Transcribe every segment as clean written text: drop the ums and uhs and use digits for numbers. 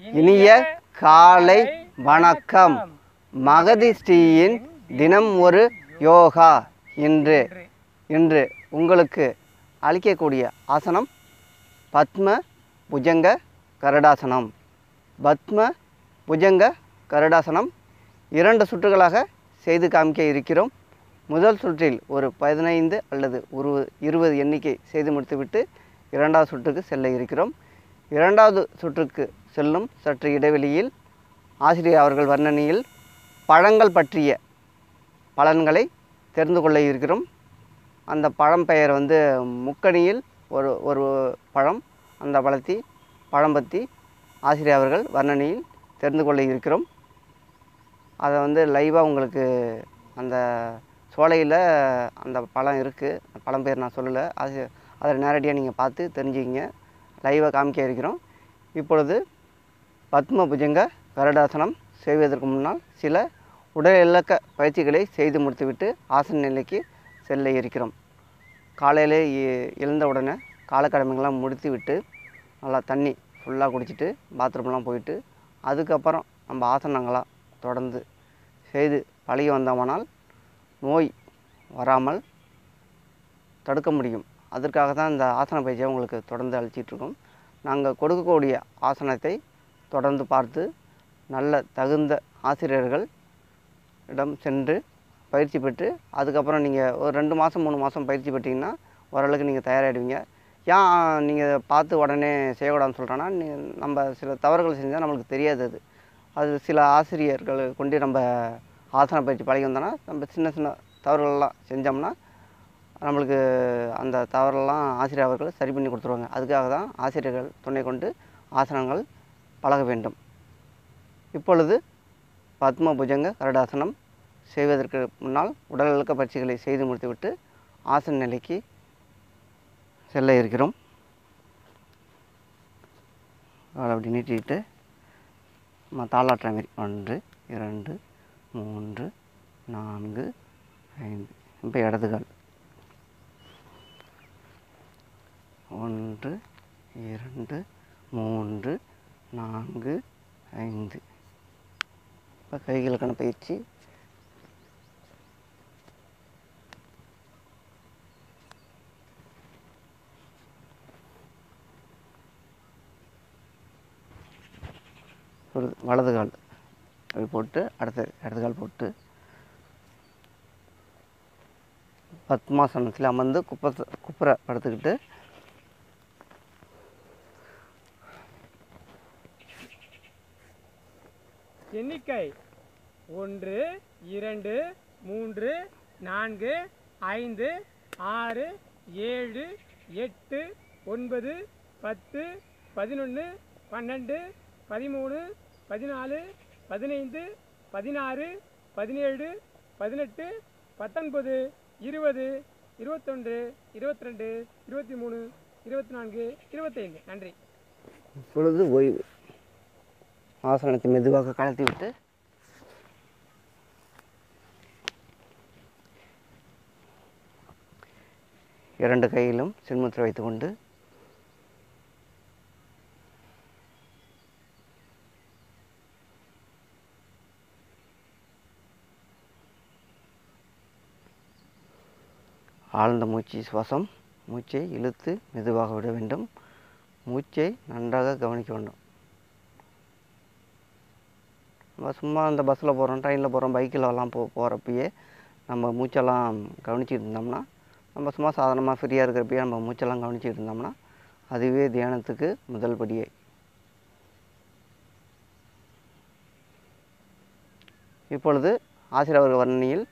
இனிய காலை வணக்கம். மகதி ஸ்ரீயின் தினம் ஒரு யோகா. இன்று உங்களுக்கு அளிக்கக்கூடிய ஆசனம் பத்ம புஜங்க கருடாசனம். பத்ம புஜங்க கருடாசனம் 2 சுற்றுகளாக செய்து காமிக்க இருக்கிறோம். முதல் சுற்றில் ஒரு 15 அல்லது 20 எண்ணிக்கை செய்து முடித்துவிட்டு 2வது சுற்றுக்கு செல்ல இருக்கிறோம். 2வது சுற்றுக்கு செல்லும் சற்று இடைவெளியில் ஆசிரியர் அவர்கள் வர்ணனையில் பழங்கள் பற்றிய பலன்களை தெரிந்து கொள்ள இருக்கிறோம். அந்த பழம் பெயர் முக்கணியில் ஒரு பழம். அந்த பழம் பற்றி ஆசிரியர் அவர்கள் வர்ணனையில் தெரிந்து கொள்ள இருக்கிறோம். அதை லைவாக உங்களுக்கு அந்த சோலையில் அந்த பழம் இருக்குது. பழம் பேர் நான் சொல்லலை. அதை நேரடியாக நீங்கள் பார்த்து தெரிஞ்சுக்கிங்க. லைவாக காமிக்க இருக்கிறோம். இப்பொழுது பத்ம புஜங்க கருடாசனம் செய்வதற்கு முன்னால் சில உடல் இலக்க பயிற்சிகளை செய்து முடித்துவிட்டு ஆசன நிலைக்கு செல்ல இருக்கிறோம். காலையில் எழுந்தவுடனே காலக்கடமைகள்லாம் முடித்து விட்டு நல்லா தண்ணி ஃபுல்லாக குடிச்சிட்டு பாத்ரூம்லாம் போயிட்டு அதுக்கப்புறம் நம்ம ஆசனங்களாக தொடர்ந்து செய்து பழகி வந்தோமானால் நோய் வராமல் தடுக்க முடியும். அதற்காக தான் இந்த ஆசன பயிற்சியை உங்களுக்கு தொடர்ந்து அளிச்சிட்ருக்கோம். நாங்கள் கொடுக்கக்கூடிய ஆசனத்தை தொடர்ந்து பார்த்து நல்ல தகுந்த ஆசிரியர்கள் இடம் சென்று பயிற்சி பெற்று அதுக்கப்புறம் நீங்கள் ஒரு 2 மாதம் 3 மாதம் பயிற்சி பெற்றிங்கன்னா ஓரளவுக்கு நீங்கள் தயாராகிடுவீங்க. ஏன் நீங்கள் பார்த்து உடனே செய்யக்கூடாதுன்னு சொல்கிறேன்னா, நம்ம சில தவறுகள் செஞ்சால் நம்மளுக்கு தெரியாது. அது சில ஆசிரியர்கள் கொண்டு நம்ம ஆசன பயிற்சி பழகி வந்தோன்னா நம்ம சின்ன சின்ன தவறுகள்லாம் செஞ்சோம்னா நம்மளுக்கு அந்த தவறெல்லாம் ஆசிரியர் அவர்கள் சரி பண்ணி கொடுத்துருவாங்க. அதுக்காக தான் ஆசிரியர்கள் துணை கொண்டு ஆசனங்கள் பழக வேண்டும். இப்பொழுது பத்ம புஜங்க கருடாசனம் செய்வதற்கு முன்னால் உடல் இலக்க பயிற்சிகளை செய்து முடித்துவிட்டு ஆசன நிலைக்கு செல்ல இருக்கிறோம். அப்படி நீட்டிட்டு தாளாட்டுற மாதிரி 1 2 3 4 5. இப்போ இடதுகால் 1 2 3 4 5. இப்போ கைகளுக்கான பயிற்சி. ஒரு வலது கால் அப்படி போட்டு இடது கால் போட்டு பத்மாசனத்தில் அமர்ந்து குப்புற படுத்துக்கிட்டு எண்ணிக்கை 1 2 3 4 5 6 7 8 9 10 11 12 13 14 15 16 17 18 19 20 21 22 23 24 25. நன்றி. இப்பொழுது ஓய்வு. ஆசனத்தை மெதுவாக கலத்தி விட்டு இரண்டு கையிலும் சின்முத்திரை வைத்துக்கொண்டு ஆழ்ந்த சுவாசம். மூச்சை இழுத்து மெதுவாக விட வேண்டும். மூச்சை நன்றாக கவனிக்க வேண்டும். நம்ம சும்மா அந்த பஸ்ஸில் போகிறோம், ட்ரெயினில் போகிறோம், பைக்கிலலாம் போகிறப்பயே நம்ம மூச்செல்லாம் கவனிச்சிட்டு இருந்தோம்னா, நம்ம சும்மா சாதாரணமாக ஃப்ரீயாக இருக்கிறப்பயே நம்ம மூச்செல்லாம் கவனிச்சிட்டு இருந்தோம்னா அதுவே தியானத்துக்கு முதல் படியே. இப்பொழுது ஆசிரியர் அவர்கள் வர்ணனையில்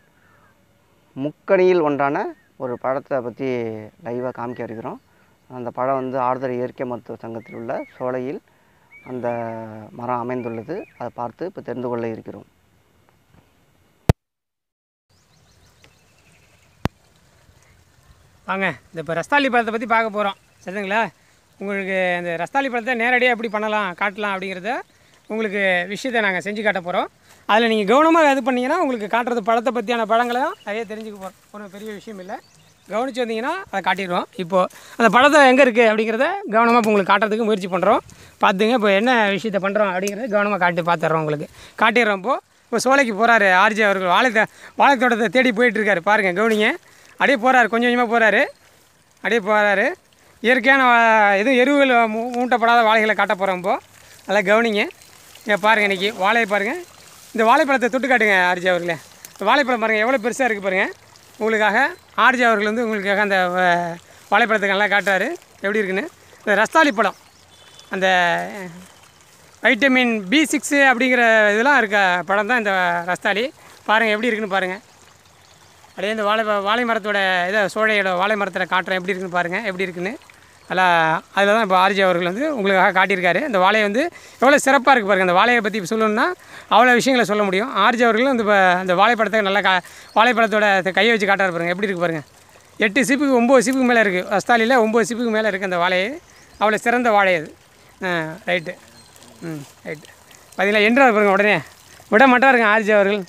முக்கணியில் ஒன்றான ஒரு பழத்தை பற்றி லைவாக காமிக்க இருக்கிறோம். அந்த பழம் ஆர்தர் இயற்கை மருத்துவ சங்கத்தில் உள்ள சோலையில் அந்த மரம் அமைந்துள்ளது. அதை பார்த்து இப்போ தெரிந்து கொள்ள இருக்கிறோம். வாங்க, இப்போ ரஸ்தாளி பழத்தை பற்றி பார்க்க போகிறோம். சரிங்களா? உங்களுக்கு அந்த ரஸ்தாளி பழத்தை நேரடியாக எப்படி பண்ணலாம் காட்டலாம் அப்படிங்கிறத உங்களுக்கு விஷயத்தை நாங்கள் செஞ்சு காட்ட போகிறோம். அதில் நீங்கள் கவனமாக இது பண்ணிங்கன்னா உங்களுக்கு காட்டுறது பழத்தை பற்றியான பழங்களையும் நிறைய தெரிஞ்சுக்க போகிறோம். ஒன்றும் பெரிய விஷயம் இல்லை. கவனித்து வந்தீங்கன்னா அதை காட்டிடுவோம். இப்போது அந்த படத்தை எங்கே இருக்குது அப்படிங்கிறத கவனமாக இப்போ உங்களுக்கு காட்டுறதுக்கு முயற்சி பண்ணுறோம். பார்த்துங்க இப்போ என்ன விஷயத்தை பண்ணுறோம் அப்படிங்கிறத கவனமாக பார்த்துட்றோம். உங்களுக்கு காட்டிடுறோம். இப்போ சோலைக்கு போகிறாரு ஆர்ஜே அவர்கள். வாழைத்தோட்டத்தை தேடி போயிட்டுருக்காரு. பாருங்கள், கவனிங்க. அப்படியே போகிறாரு, கொஞ்சம் கொஞ்சமாக போகிறாரு. அப்படியே போகிறாரு. இயற்கையான எதுவும் எருவுகள் மூட்டப்படாத வாழைகளை காட்ட போகிறோம். இப்போது நல்லா கவனிங்க. இங்கே பாருங்கள், இன்றைக்கி வாழையை பாருங்கள். இந்த வாழைப்பழத்தை தொட்டு காட்டுங்க ஆர்ஜே அவர்களே. இந்த வாழைப்பழம் பாருங்கள் எவ்வளோ பெருசாக இருக்குது பாருங்கள். உங்களுக்காக ஆர்ஜே அவர்கள் வந்து உங்களுக்காக அந்த வாழைப்பழத்தை நல்லா காட்டுறாரு எப்படி இருக்குன்னு. இந்த ரஸ்தாளி பழம், அந்த வைட்டமின் B6 அப்படிங்கிற இதெல்லாம் இருக்க பழம் தான் இந்த ரஸ்தாளி. பாருங்கள் எப்படி இருக்குன்னு பாருங்கள். அப்படியே இந்த வாழை மரத்தோட இதை சோழையோட வாழை மரத்தில் காட்டுறேன் எப்படி இருக்குன்னு பாருங்கள் எப்படி இருக்குன்னு. அதில் தான் இப்போ ஆர்ஜே அவர்கள் வந்து உங்களுக்காக காட்டியிருக்காரு. இந்த வாழையை வந்து எவ்வளோ சிறப்பாக இருக்குது பாருங்கள். அந்த வாழையை பற்றி இப்போ சொல்லணுன்னா அவ்வளோ விஷயங்களை சொல்ல முடியும். ஆர்ஜே அவர்களும் வந்து இப்போ அந்த வாழைப்பழத்தை நல்லா வாழைப்பழத்தோட கையை வச்சு காட்டாரு பாருங்கள் எப்படி இருக்குது பாருங்கள். 8 சீப்புக்கு 9 சீப்புக்கு மேலே இருக்குது. ரஸ்தாலியில் 9 சீப்புக்கு மேலே இருக்குது அந்த வாழையை. அவ்வளோ சிறந்த வாழை அது. ரைட்டு. ரைட்டு. பார்த்தீங்களா என்றார் பாருங்கள். உடனே விட மாட்டாருங்க ஆர்ஜே அவர்கள்.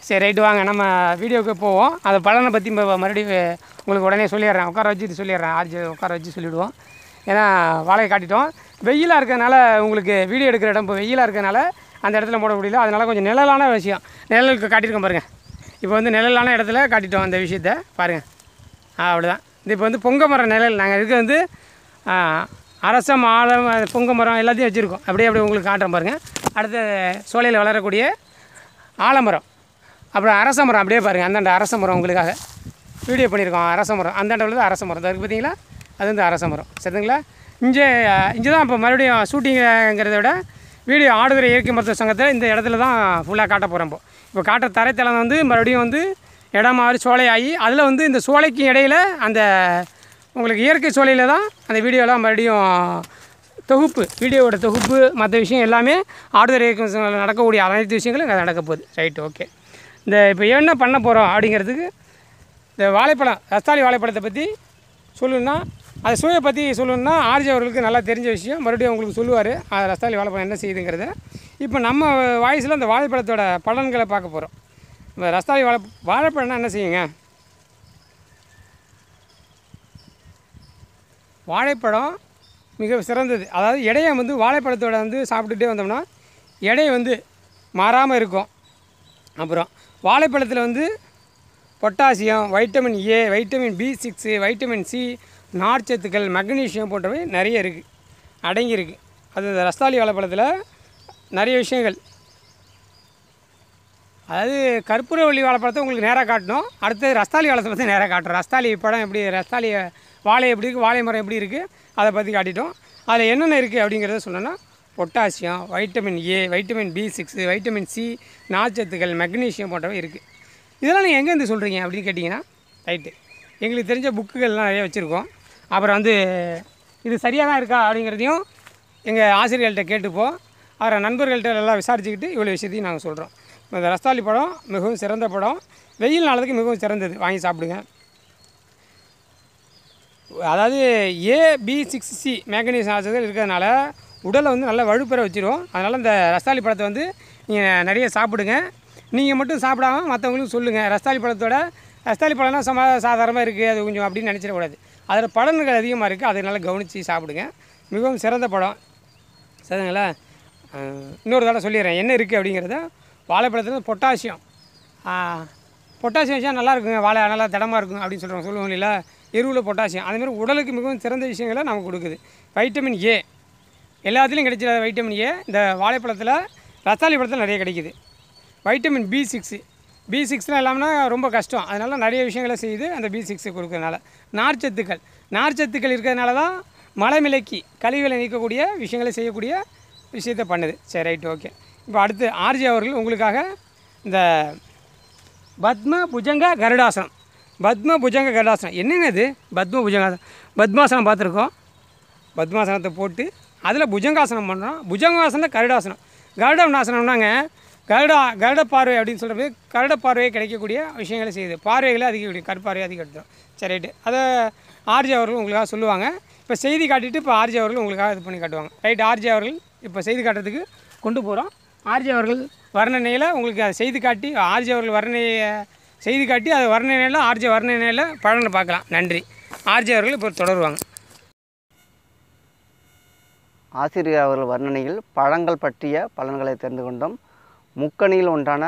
சரி, ரைட்டு, வாங்க நம்ம வீடியோவுக்கு போவோம். அதை பலனை பற்றி மறுபடியும் உங்களுக்கு உடனே சொல்லிடுறேன். உட்கார வச்சு சொல்லிடுறேன். ஆர்ஜே உட்கார வச்சு சொல்லிவிடுவோம். ஏன்னா வாழையை காட்டிட்டோம். வெயிலாக இருக்கிறதுனால உங்களுக்கு வீடியோ எடுக்கிற இடம் இப்போ வெயிலாக இருக்கிறதுனால அந்த இடத்துல போட முடியல. அதனால் கொஞ்சம் நிழலான விஷயம் நிழலுக்கு காட்டியிருக்கோம் பாருங்கள். இப்போ வந்து நிழலான இடத்துல காட்டிட்டோம் அந்த விஷயத்தை பாருங்கள். அவ்வளோதான். இது இப்போ வந்து பொங்க மரம் நிழல். நாங்கள் இருக்க வந்து அரசம், ஆலம், பொங்க மரம் எல்லாத்தையும் வச்சுருக்கோம். அப்படியே உங்களுக்கு காட்டுறோம் பாருங்கள். அடுத்த சோலையில் வளரக்கூடிய ஆலமரம், அப்புறம் அரச மரம் அப்படியே பாருங்கள். அந்தாண்ட அரச மரம் உங்களுக்காக வீடியோ பண்ணியிருக்கோம். அரச மரம் அந்தாண்ட உள்ளது அரச மரம் தான் இருக்குது பார்த்தீங்களா. அது வந்து அரச மரம். சரிங்களா. இங்கே தான் இப்போ மறுபடியும் ஷூட்டிங்கிறத விட வீடியோ ஆடுதுறை இயற்கை மருத்துவ சங்கத்தை இந்த இடத்துல தான் ஃபுல்லாக காட்ட போகிறோம். இப்போ காட்டுற தரைத்தளம் வந்து மறுபடியும் வந்து இடம் மாறி சோலையாகி அதில் வந்து இந்த சோலைக்கு இடையில் அந்த உங்களுக்கு இயற்கை சோலையில் தான் அந்த வீடியோலாம் மறுபடியும் தொகுப்பு, வீடியோவோட தொகுப்பு, மற்ற விஷயம் எல்லாமே ஆடுதுறை இயற்கை நடக்கக்கூடிய அனைத்து விஷயங்களும் இங்கே நடக்க போகுது. Right, okay. இந்த இப்போ என்ன பண்ண போகிறோம் அப்படிங்கிறதுக்கு இந்த வாழைப்பழம், ரஸ்தாளி வாழைப்பழத்தை பற்றி சொல்லணுன்னா, அதை சுவையை பற்றி சொல்லணுன்னா ஆர்ஜே அவர்களுக்கு நல்லா தெரிஞ்ச விஷயம். மறுபடியும் உங்களுக்கு சொல்லுவார் ரஸ்தாளி வாழைப்பழம் என்ன செய்யுதுங்கிறத. இப்போ நம்ம வாய்ஸில் அந்த வாழைப்பழத்தோட பலன்களை பார்க்க போகிறோம். இப்போ ரஸ்தாளி வாழைப்பழம்னா என்ன செய்யுங்க. வாழைப்பழம் மிக சிறந்தது. அதாவது எடையை வந்து வாழைப்பழத்தோட வந்து சாப்பிட்டுட்டே வந்தோம்னா எடை வந்து மாறாமல் இருக்கும். அப்புறம் வாழைப்பழத்தில் வந்து potassium, vitamin A, vitamin B6, vitamin C, நார்ச்சத்துக்கள், மக்னீசியம் போன்றவை நிறைய இருக்குது, அடங்கியிருக்கு. அது ரஸ்தாளி வாழைப்பழத்தில் நிறைய விஷயங்கள். அதாவது கற்பூரவள்ளி வாழைப்பழத்தை உங்களுக்கு நேராக காட்டணும். அடுத்தது ரஸ்தாளி வாழைப்பழத்தை நேராக காட்டுறோம். ரஸ்தாளி பழம் எப்படி, ரஸ்தாளி வாழை எப்படி இருக்குது, வாழை மரம் எப்படி இருக்குது அதை பற்றி காட்டிட்டோம். அதில் என்னென்ன இருக்குது அப்படிங்கிறத சொன்னோன்னா potassium, vitamin A, vitamin B6, vitamin C, நார்ச்சத்துக்கள், மக்னீசியம் போன்றவை இருக்குது. இதெல்லாம் நீங்கள் எங்கேருந்து சொல்கிறீங்க அப்படின்னு கேட்டிங்கன்னா, ரைட்டு, எங்களுக்கு தெரிஞ்ச புக்குகள்லாம் நிறைய வச்சுருக்கோம். அப்புறம் வந்து இது சரியாக தான் இருக்கா அப்படிங்கிறதையும் எங்கள் ஆசிரியர்கள்ட்ட கேட்டுப்போம். அவரை நண்பர்கள்ட்ட எல்லாம் விசாரிச்சுக்கிட்டு இவ்வளோ விஷயத்தையும் நாங்கள் சொல்கிறோம். இந்த ரஸ்தாளி பழம் மிகவும் சிறந்த பழம், வெயில் நாளுக்கு மிகவும் சிறந்தது, வாங்கி சாப்பிடுங்க. அதாவது A-B6C மேக்னீசியம் ஆக்சைடு இருக்கிறதுனால உடலை வந்து நல்லா வலுப்பெற வச்சிரும். அதனால் இந்த ரஸ்தாளி பழத்தை வந்து நீங்கள் நிறைய சாப்பிடுங்க. நீங்கள் மட்டும் சாப்பிடாமல் மற்றவங்களுக்கும் சொல்லுங்கள். ரஸ்தாளி பழம்னா சாதாரணமாக இருக்குது அது கொஞ்சம் அப்படின்னு நினச்சிடக்கூடாது. அதில் பலன்கள் அதிகமாக இருக்குது, அதை நல்லா கவனித்து சாப்பிடுங்க. மிகவும் சிறந்த பழம். சரிங்களா. இன்னொரு தடவை சொல்லிடுறேன் என்ன இருக்குது அப்படிங்கிறத. வாழைப்பழத்தில் பொட்டாசியம் விஷயம் நல்லா இருக்குங்க, வாழை நல்லா திடமாக இருக்கும் அப்படின்னு சொல்லுவாங்க இல்லையா. எருவில் பொட்டாசியம் அதேமாதிரி உடலுக்கு மிகவும் சிறந்த விஷயங்களை நமக்கு கொடுக்குது. வைட்டமின் A எல்லாத்துலேயும் கிடைச்சிட வைட்டமின் A இந்த வாழைப்பழத்தில், ரஸ்தாளி பழத்தில் நிறைய கிடைக்கிது. வைட்டமின் B6 எல்லாம்னா ரொம்ப கஷ்டம், அதனால் நிறைய விஷயங்களை செய்யுது அந்த B6 கொடுக்கறதுனால. நார்ச்சத்துக்கள் இருக்கிறதுனால தான் மலைமிளக்கி கழிவுகளை நீக்கக்கூடிய விஷயங்களை செய்யக்கூடிய விஷயத்தை பண்ணுது. சரி, ரைட்டு, ஓகே. இப்போ அடுத்து ஆர்ஜே அவர்கள் உங்களுக்காக இந்த பத்ம புஜங்க கருடாசனம் என்னங்க இது? பத்மாசனம் பார்த்துருக்கோம். பத்மாசனத்தை போட்டு அதில் புஜங்காசனம் பண்ணுறோம். புஜங்காசனம் கருடாசனம்னாங்க கருட பார்வை அப்படின்னு சொல்கிறது. கருட பார்வையை கிடைக்கக்கூடிய விஷயங்களை செய்யுது, பார்வைகளை அதிகப்படும், கற்பார்வை அதிகப்படுத்தும். சரி, ரைட்டு, அதை ஆர்ஜே அவர்கள் உங்களுக்காக சொல்லுவாங்க. இப்போ செய்தி காட்டிட்டு இப்போ ஆர்ஜே அவர்கள் உங்களுக்காக இது பண்ணி காட்டுவாங்க. ரைட், ஆர்ஜே அவர்கள் இப்போ செய்தி காட்டுறதுக்கு கொண்டு போகிறோம். ஆர்ஜே அவர்கள் வர்ணனையில் உங்களுக்கு அதை செய்து காட்டி ஆர்ஜே அவர்கள் வர்ணனையை செய்து காட்டி அது வர்ணனையில் ஆர்ஜே வர்ணனையில் பலனை பார்க்கலாம். நன்றி. ஆர்ஜே அவர்கள் இப்போ தொடருவாங்க. ஆசிரியர் அவர்கள் வர்ணனையில் பழங்கள் பற்றிய பலன்களை தெரிந்து கொண்டோம். முக்கணியில் ஒன்றான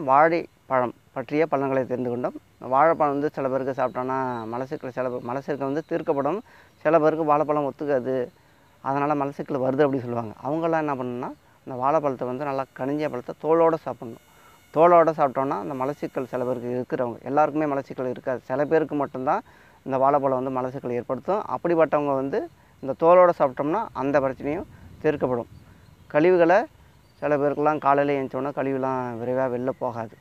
வாழைப்பழம் பற்றிய பலன்களை தெரிந்து கொண்டோம். வாழைப்பழம் வந்து சில பேருக்கு சாப்பிட்டோன்னா மலச்சிக்கல் வந்து தீர்க்கப்படும். சில பேருக்கு வாழைப்பழம் ஒத்துக்காது, அதனால் மலச்சிக்கல் வருது அப்படின்னு சொல்லுவாங்க. அவங்களாம் என்ன பண்ணணும்னா இந்த வாழைப்பழத்தை வந்து நல்லா கனிஞ்ச பழத்தை தோலோடு சாப்பிட்ணும். தோலோடு சாப்பிட்டோன்னா அந்த மலச்சிக்கல் சில பேருக்கு இருக்கிறவங்க, எல்லாருக்குமே மலச்சிக்கல் இருக்காது, சில பேருக்கு மட்டும்தான் இந்த வாழைப்பழம் வந்து மலச்சிக்கல் ஏற்படுத்தும். அப்படிப்பட்டவங்க வந்து இந்த தோலோடு சாப்பிட்டோம்னா அந்த பிரச்சனையும் தீர்க்கப்படும். கழிவுகளை சில பேருக்கெல்லாம் காலையில் எழுந்தோன்னா கழிவுலாம் விரைவாக வெளில போகாது.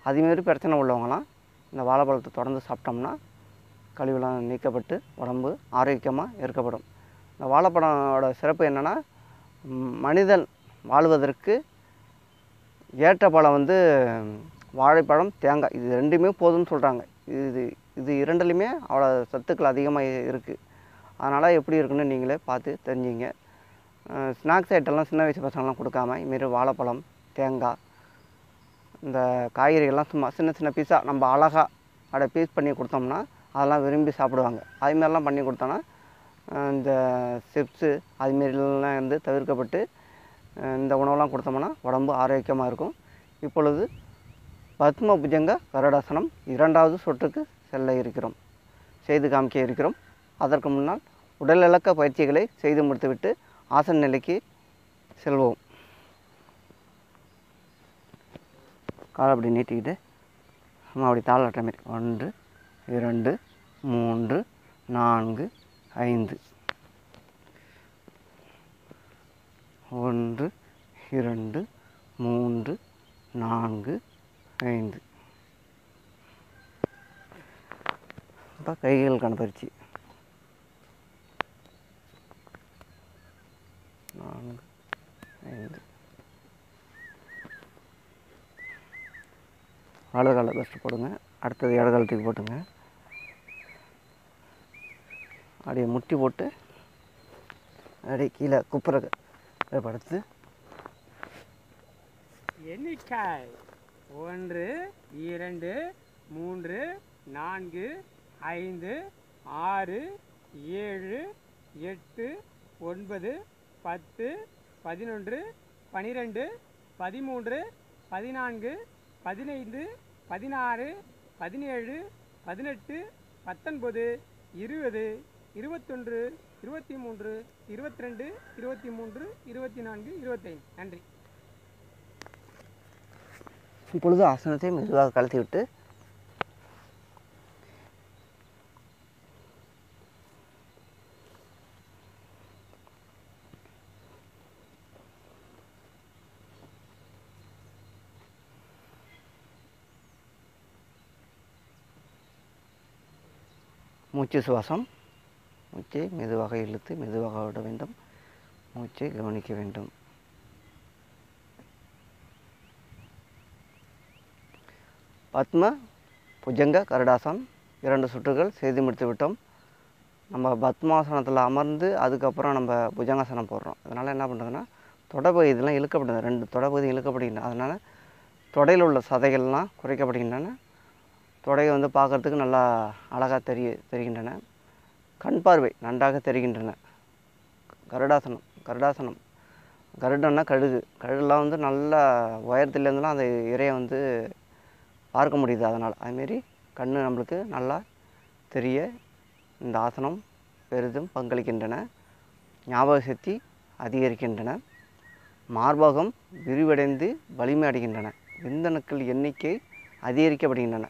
அதுமாரி பிரச்சனை உள்ளவங்களாம் இந்த வாழைப்பழத்தை தொடர்ந்து சாப்பிட்டோம்னா கழிவுலாம் நீக்கப்பட்டு உடம்பு ஆரோக்கியமாக இருக்கப்படும். இந்த வாழைப்பழத்தோட சிறப்பு என்னென்னா, மனிதன் வாழ்வதற்கு ஏற்ற பழம் வந்து வாழைப்பழம், தேங்காய், இது ரெண்டுமே போதும்னு சொல்கிறாங்க. இது இரண்டுலையுமே அவ்வளோ சத்துக்கள் அதிகமாக இருக்குது. அதனால் எப்படி இருக்குன்னு நீங்களே பார்த்து தெரிஞ்சுங்க. ஸ்நாக்ஸ் ஐட்டம்லாம் சின்ன வயசு பசங்கள்லாம் கொடுக்காம இதுமாரி வாழைப்பழம், தேங்காய், இந்த காய்கறிகள்லாம் சும்மா சின்ன சின்ன பீஸாக நம்ம அழகாக அப்படியே பீஸ் பண்ணி கொடுத்தோம்னா அதெல்லாம் விரும்பி சாப்பிடுவாங்க. அதுமாரிலாம் பண்ணி கொடுத்தோன்னா இந்த சிப்ஸு அதுமாரிலாம் வந்து தவிர்க்கப்பட்டு இந்த உணவெல்லாம் கொடுத்தோம்னா உடம்பு ஆரோக்கியமாக இருக்கும். இப்பொழுது பத்ம புஜங்க கருடாசனம் 2வது சுற்றுக்கு செய்து காமிக்க இருக்கிறோம். அதற்கு முன்னால் உடல் இலக்க பயிற்சிகளை செய்து முடித்துவிட்டு ஆசன நிலைக்கு செல்வோம். காலை அப்படி நீட்டிக்கிட்டு சும்மா அப்படி தாளாட்டுற மாரி 1 2 3 4 5 1 2 3 4 5. இப்போ கைகளுக்கான பயிற்சி 4 5. வலது காலை ஃபஸ்ட்டு போடுங்க, அடுத்தது இடது காலத்துக்கு போட்டுங்க. அப்படியே முட்டி போட்டு அப்படியே கீழே குப்புற படுத்து எண்ணிக்கை 1 2 3 4 5 6 7 8 9 10 11 12 13 14 15 16 17 18 19 20 21 23 22 23 24 25. நன்றி. இப்பொழுது ஆசனத்தை மெதுவாக கழட்டி விட்டு மூச்சு சுவாசம். மூச்சை மெதுவாக இழுத்து மெதுவாக விட வேண்டும். மூச்சை கவனிக்க வேண்டும். பத்ம புஜங்க கருடாசனம் 2 சுற்றுகள் செய்து முடித்து விட்டோம். நம்ம பத்மாசனத்தில் அமர்ந்து அதுக்கப்புறம் நம்ம புஜங்காசனம் போடுறோம். அதனால் என்ன பண்ணுறதுன்னா தொடைப்பகுதியெலாம் இழுக்கப்படுது, 2 தொடைப்பகுதி இழுக்கப்படுகின்றன. அதனால் தொடையில் உள்ள சதைகள்லாம் குறைக்கப்படுகின்றன. தொடையை வந்து பார்க்குறதுக்கு நல்லா அழகாக தெரிகின்றன. கண் பார்வை நன்றாக தெரிகின்றன. கருடாசனம் கருடன்னா கழுகுலாம் வந்து நல்லா உயரத்துலேருந்துலாம் அந்த இறையை வந்து பார்க்க முடியுது. அதனால் அதுமாரி கண் நம்மளுக்கு நல்லா தெரிய இந்த ஆசனம் பெரிதும் பங்களிக்கின்றன. ஞாபக சக்தி அதிகரிக்கின்றன. மார்பகம் விரிவடைந்து வலிமை அடைகின்றன. விந்தணுக்கள் எண்ணிக்கை அதிகரிக்கப்படுகின்றன.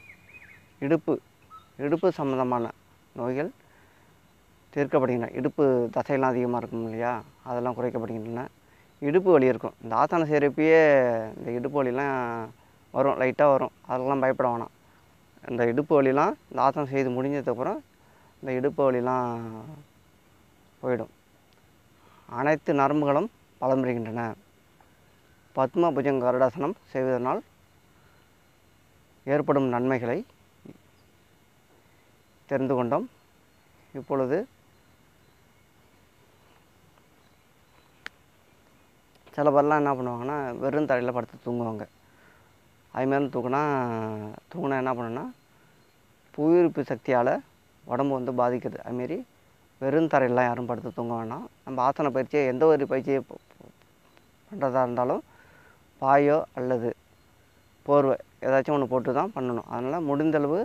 இடுப்பு சம்பந்தமான நோய்கள் தீர்க்கப்படுகின்றன. இடுப்பு தசையெல்லாம் அதிகமாக இருக்கும் இல்லையா, அதெல்லாம் குறைக்கப்படுகின்றன. இடுப்பு வலி இருக்கும். இந்த ஆசனம் செய்கிறப்பயே இந்த இடுப்பு வலிலாம் வரும், லைட்டாக வரும். அதெல்லாம் பயப்பட வேணாம். இந்த இடுப்பு வலிலாம் இந்த ஆசனம் செய்து முடிஞ்சதுக்கப்புறம் இந்த இடுப்பு வலிலாம் போயிடும். அனைத்து நரம்புகளும் பலம் பெறுகின்றன. பத்ம புஜங்க கருடாசனம் செய்வதனால் ஏற்படும் நன்மைகளை தெரிந்து கொண்டோம். இப்பொழுது சில பேர்லாம் என்ன பண்ணுவாங்கன்னா வெறும் தரையில் படுத்து தூங்குவாங்க. அதுமாரி தூங்கினா என்ன பண்ணுன்னா புவியீர்ப்பு சக்தியால் உடம்பு வந்து பாதிக்குது. அதுமாரி வெறும் தரையெல்லாம் யாரும் படுத்து தூங்க வேண்டாம். நம்ம ஆசன பயிற்சியை எந்த ஒரு பயிற்சியை பண்ணுறதா இருந்தாலும் பாயோ அல்லது போர்வை ஏதாச்சும் ஒன்று போட்டு தான் பண்ணணும். அதனால் முடிந்தளவு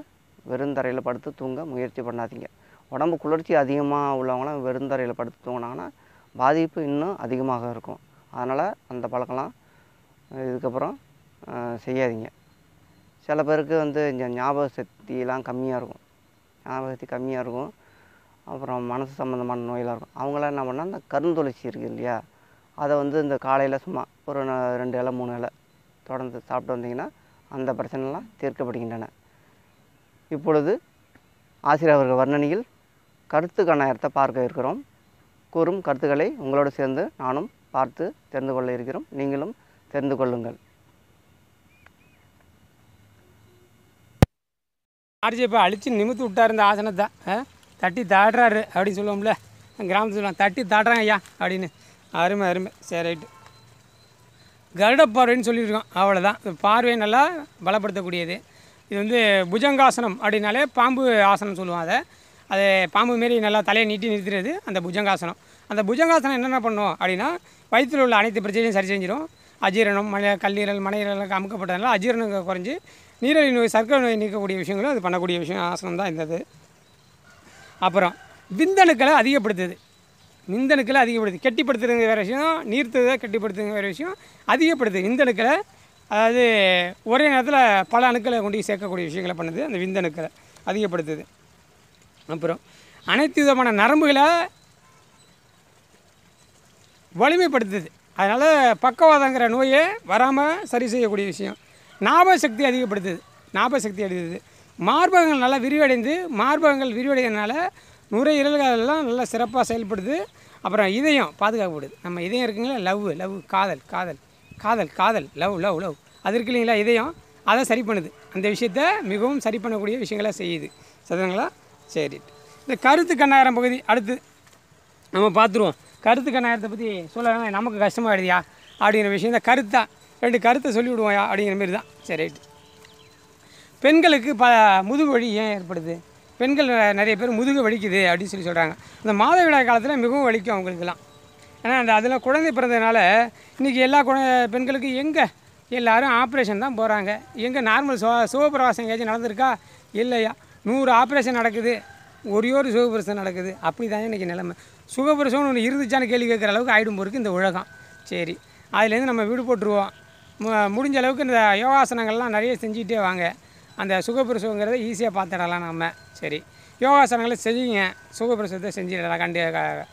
வெறும் தரையில் படுத்து தூங்க முயற்சி பண்ணாதீங்க. உடம்பு குளிர்ச்சி அதிகமாக உள்ளவங்களாம் வெறும் தரையில் படுத்து தூங்கினாங்கன்னா பாதிப்பு இன்னும் அதிகமாக இருக்கும். அதனால் அந்த பழக்கம்லாம் இதுக்கப்புறம் செய்யாதீங்க. சில பேருக்கு வந்து இந்த ஞாபக சக்தியெலாம் கம்மியாக இருக்கும். அப்புறம் மனசு சம்மந்தமான நோயெல்லாம் இருக்கும். அவங்களாம் என்ன பண்ணால் இந்த கருந்துளசி இருக்குது இல்லையா, அதை வந்து இந்த காலையில் சும்மா ஒரு 2 இலை 3 இலை தொடர்ந்து சாப்பிட்டு வந்தீங்கன்னா அந்த பிரச்சனைலாம் தீர்க்கப்படுகின்றன. இப்பொழுது ஆசிரியர் அவர்கள் வர்ணனையில் கருத்து கண்ணாயிரத்தை பார்க்க இருக்கிறோம். கூறும் கருத்துக்களை உங்களோடு சேர்ந்து நானும் பார்த்து தெரிந்து கொள்ள இருக்கிறோம். நீங்களும் தெரிந்து கொள்ளுங்கள். ஆர்ஜி இப்போ அழிச்சு நிமித்து விட்டார் இந்த ஆசனத்தை. தட்டி தாடுறாரு அப்படின்னு சொல்லுவோம்ல, கிராமத்தில் சொல்லுவாங்க தட்டி தாடுறாங்க ஐயா அப்படின்னு. அருமை. சரி ரைட்டு. கருட பார்வைன்னு சொல்லியிருக்கோம். அவ்வளோதான். பார்வையை நல்லா பலப்படுத்தக்கூடியது. இது வந்து புஜங்காசனம் அப்படின்னாலே பாம்பு ஆசனம் சொல்லுவோம். அது பாம்பு மாரி நல்லா தலையை நீட்டி நிறுத்துறது அந்த புஜங்காசனம். அந்த புஜங்காசனம் என்னென்ன பண்ணும் அப்படின்னா வயிற்றில் உள்ள அனைத்து பிரச்சனையும் சரி செஞ்சிடும். அஜீரணம், கல்லீரல், மனையீரலுக்கு அமுக்கப்பட்டதுனால அஜீரணம் குறைஞ்சி நீரிழிவு நோய், சர்க்கரை நோய் நீக்கக்கூடிய விஷயங்களும் அது பண்ணக்கூடிய விஷயம் ஆசனம் தான் இந்த இது. அப்புறம் விந்தணுக்களை அதிகப்படுத்துது. கெட்டிப்படுத்துறது வேறு விஷயம், நீர்த்துவதை கெட்டிப்படுத்துறது வேறு விஷயம். அதிகப்படுத்துது விந்தணுக்களை. அதாவது ஒரே நேரத்தில் பல அணுக்களை கொண்டு சேர்க்கக்கூடிய விஷயங்களை பண்ணுது. அந்த விந்தணுக்களை அதிகப்படுத்துது. அப்புறம் அனைத்து விதமான நரம்புகளை வலிமைப்படுத்துது. அதனால் பக்கவாதங்கிற நோயை வராமல் சரி செய்யக்கூடிய விஷயம். ஞாபகசக்தி அதிகப்படுத்துது. மார்பகங்கள் நல்லா விரிவடைகிறதுனால நுரையீரல்களெல்லாம் நல்லா சிறப்பாக செயல்படுது. அப்புறம் இதயம் பாதுகாக்கப்படுது. நம்ம இதயம் இருக்குங்களா, லவ் காதல் லவ் அது இருக்கு இல்லைங்களா, இதயம் அதை சரி பண்ணுது. அந்த விஷயத்தை மிகவும் சரி பண்ணக்கூடிய விஷயங்களை செய்யுது. சரிங்களா? சரி. இந்த கருத்து கண்ணாயிரம் பகுதி அடுத்து நம்ம பார்த்துருவோம். கருத்து கண்ணாயிரத்தை பற்றி சொல்ல நமக்கு கஷ்டமாக எழுதியா அப்படிங்கிற விஷயம். இந்த கருத்தாக 2 கருத்தை சொல்லிவிடுவோயா அப்படிங்கிற மாரி தான். சரி ரைட்டு. பெண்களுக்கு முதுகு வலி ஏன் ஏற்படுது? பெண்கள் நிறைய பேர் முதுகு வலிக்குது அப்படின்னு சொல்கிறாங்க. அந்த மாதவிடாய் காலத்தில் மிகவும் வலிக்கும் அவங்களுக்குலாம். ஏன்னா அதில் குழந்தை பிறந்ததுனால இன்றைக்கி எல்லா பெண்களுக்கு எல்லோரும் ஆப்ரேஷன் தான் போகிறாங்க. நார்மல் சுகப்பிரவாசம் எங்கேயாச்சும் நடந்திருக்கா? இல்லையா. 100 ஆப்ரேஷன் நடக்குது, ஒரு சுகப்பிரசவம் நடக்குது. அப்படி தான் இன்றைக்கி நிலைமை. சுகப்பிரசவம்னு ஒன்று இருந்துச்சான்னு கேள்வி கேட்குற அளவுக்கு ஆகிடும் போருக்கு இந்த உலகம். சரி, அதுலேருந்து நம்ம வீடு போட்டுருவோம். முடிஞ்ச அளவுக்கு இந்த யோகாசனங்கள்லாம் நிறைய செஞ்சுக்கிட்டே வாங்க. அந்த சுகப்பிரசவங்கிறத ஈஸியாக பார்த்துடலாம் நம்ம. சரி, யோகாசனங்களை செய்யுங்க. சுகப்பிரசவத்தை செஞ்சிடலாம்,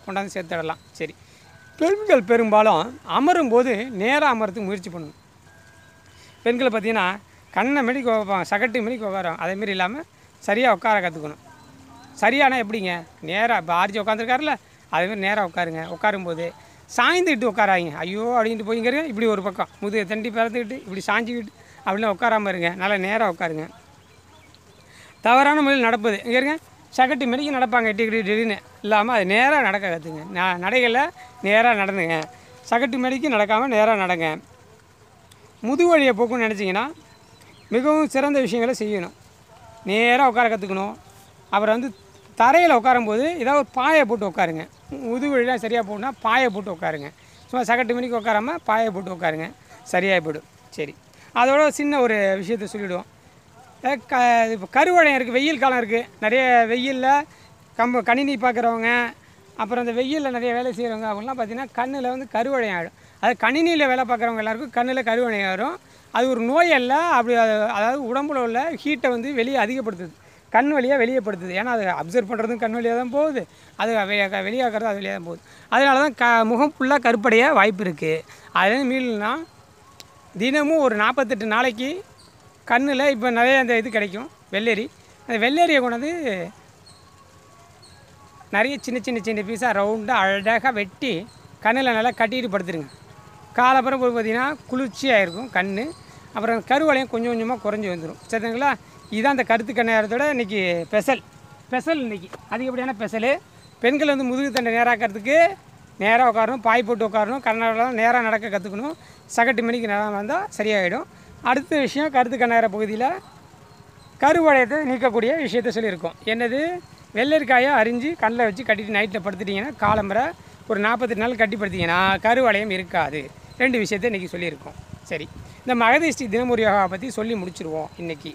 கொண்டாந்து சேர்த்துடலாம். சரி, பெண்கள் பெரும்பாலும் அமரும் போது நேராக அமரத்துக்கு முயற்சி பண்ணணும். பெண்களை பார்த்திங்கன்னா கண்ணை மணிக்கு வைப்பாங்க, சகட்டு மணிக்கு உட்காரோம். அதேமாரி இல்லாமல் சரியாக உட்கார கற்றுக்கணும். சரியானா எப்படிங்க? நேராக இப்போ ஆர்ஜி உட்காந்துருக்காருல, அதேமாதிரி நேராக உட்காருங்க. உட்காரும்போது சாய்ந்துக்கிட்டு உட்காராங்க. ஐயோ அப்படின்ட்டு போய்ங்கிறங்க. இப்படி ஒரு பக்கம் முதுகை தண்டி பறந்துக்கிட்டு இப்படி சாஞ்சிக்கிட்டு அப்படிலாம் உட்காராமல் இருங்க. நல்லா நேராக உட்காருங்க. தவறான முறையில் நடப்பது இங்கே இருங்க, சகட்டு மணிக்கு நடப்பாங்க திடீர்னு இல்லாமல் அது நேராக நடக்க கற்றுங்க. நடைகளில் நேராக நடந்துங்க. சகட்டு மணிக்கு நடக்காமல் நேராக நடங்க. முதுவழியை போக்குன்னு நினச்சிங்கன்னா மிகவும் சிறந்த விஷயங்களை செய்யணும். நேராக உட்கார கற்றுக்கணும். அப்புறம் வந்து தரையில் உட்காரும்போது ஏதாவது ஒரு பாயை போட்டு உட்காருங்க. முதுவழிலாம் சரியாக போகணுன்னா பாயை போட்டு உட்காருங்க. சும்மா சகட்டு மணிக்கு உட்காராமல் பாயை போட்டு உட்காருங்க, சரியாக போய்டும். சரி, அதோட சின்ன ஒரு விஷயத்தை சொல்லிவிடுவோம். இப்போ கருவளையம் இருக்குது, வெயில் காலம் இருக்குது. நிறைய வெயிலில் கணினி பார்க்குறவங்க, அப்புறம் அந்த வெயிலில் நிறைய வேலை செய்கிறவங்க அப்படிலாம் பார்த்திங்கன்னா கண்ணில் வந்து கருவளையம் ஆகிடும். அது கணினியில் வேலை பார்க்குறவங்க எல்லாருக்கும் கண்ணில் கருவளையம் வரும். அது ஒரு நோய் அல்ல. அப்படி அதாவது உடம்புல உள்ள ஹீட்டை வந்து வெளியே அதிகப்படுத்துது, கண் வழியாக வெளியேப்படுத்துது. ஏன்னா அது அப்சர்வ் பண்ணுறதும் கண் வழியாக தான் போகுது, அது வெளியாகிறது அது வழியாக தான் போகுது. அதனால தான் முகம் ஃபுல்லாக கருப்படைய வாய்ப்பு இருக்குது. அதுலேருந்து மீள்னா தினமும் ஒரு 48 நாளைக்கு கண்ணில் இப்போ நிறைய அந்த இது கிடைக்கும், வெள்ளரி. அந்த வெள்ளரியை கொண்டாந்து நிறைய சின்ன சின்ன சின்ன பீஸாக ரவுண்டாக அழகாக வெட்டி கண்ணில் நல்லா கட்டிட்டு படுத்துருங்க. காலப்புறம் போய் பார்த்திங்கன்னா குளிர்ச்சியாக இருக்கும் கண். அப்புறம் கருவளையம் கொஞ்சம் கொஞ்சமாக குறைஞ்சி வந்துடும். சரிங்களா? இதுதான் அந்த கருத்து கண்ணாயிரத்தோட இன்றைக்கி ஸ்பெஷல் இன்றைக்கி அதிகப்படியான ஸ்பெஷலு. பெண்கள் வந்து முதுகு தண்டை நேராக்கிறதுக்கு நேராக உட்காரணும், பாய் போட்டு உட்காரணும், கண்ணாடிலாம் நேராக நடக்க கற்றுக்கணும். சகட்டு மணிக்கு நேரம் வந்தால் சரியாயிடும். அடுத்த விஷயம் கருத்து கண்ணார பகுதியில் கருவளையத்தை நீக்கக்கூடிய விஷயத்த சொல்லியிருக்கோம். என்னது, வெள்ளரிக்காயை அரிஞ்சு கண்ணில் வச்சு கட்டிட்டு நைட்டில் படுத்துட்டிங்கன்னா காலம்பரை ஒரு 48 நாள் கட்டி படுத்திங்கன்னா கருவளையம் இருக்காது. 2 விஷயத்தை இன்றைக்கி சொல்லியிருக்கோம். சரி, இந்த மகதிஷ்டி தினமுறை யோகாவை பற்றி சொல்லி முடிச்சிருவோம். இன்றைக்கி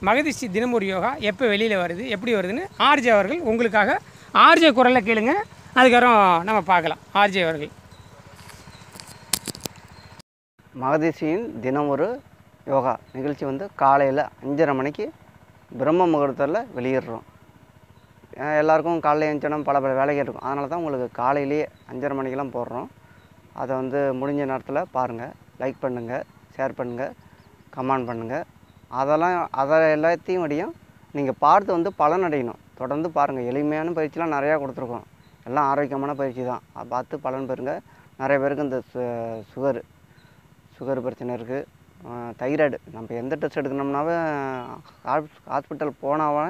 மகதிஷ்டி தினமுறை யோகா எப்போ வெளியில் வருது, எப்படி வருதுன்னு ஆர்ஜே அவர்கள் உங்களுக்காக ஆர்ஜே குரலில் கேளுங்க. அதுக்கப்புறம் நம்ம பார்க்கலாம். ஆர்ஜே அவர்கள். மகதிஷியின் தினம் ஒரு யோகா நிகழ்ச்சி வந்து காலையில் 5:30 மணிக்கு பிரம்ம முகூர்த்தத்தில் வெளியிடுறோம். எல்லாருக்கும் காலையில் எழுந்திரிச்சோன்னா பல வேலைகள் இருக்கும். அதனால தான் உங்களுக்கு காலையிலேயே 5:30 மணிக்கெல்லாம் போடுறோம். அதை வந்து முடிஞ்ச நேரத்தில் பாருங்கள், லைக் பண்ணுங்கள், ஷேர் பண்ணுங்கள், கமெண்ட் பண்ணுங்கள். அதை எல்லாத்தையும் வழியும் நீங்கள் பார்த்து வந்து பலனடையணும். தொடர்ந்து பாருங்கள். எளிமையான பயிற்சிலாம் நிறையா கொடுத்துருக்கோம். எல்லாம் ஆரோக்கியமான பயிற்சி தான். அதை பார்த்து பலன் பெறுங்க. நிறைய பேருக்கு இந்த சுகர் பிரச்சனை இருக்குது, தைராய்டு. நம்ம எந்த டெஸ்ட் எடுக்கணும்னாவே ஹாஸ்பிட்டல் போனாவே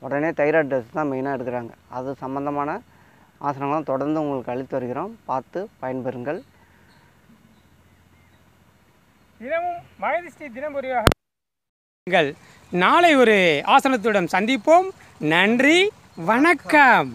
உடனே தைராய்டு டெஸ்ட் தான் மெயினாக எடுக்கிறாங்க. அது சம்மந்தமான ஆசனங்களும் தொடர்ந்து உங்களுக்கு அளித்து வருகிறோம். பார்த்து பயன்பெறுங்கள். தினமும் மகதிஷ்டி தினமுறையாக நாளை ஒரு ஆசனத்துடன் சந்திப்போம். நன்றி, வணக்கம்.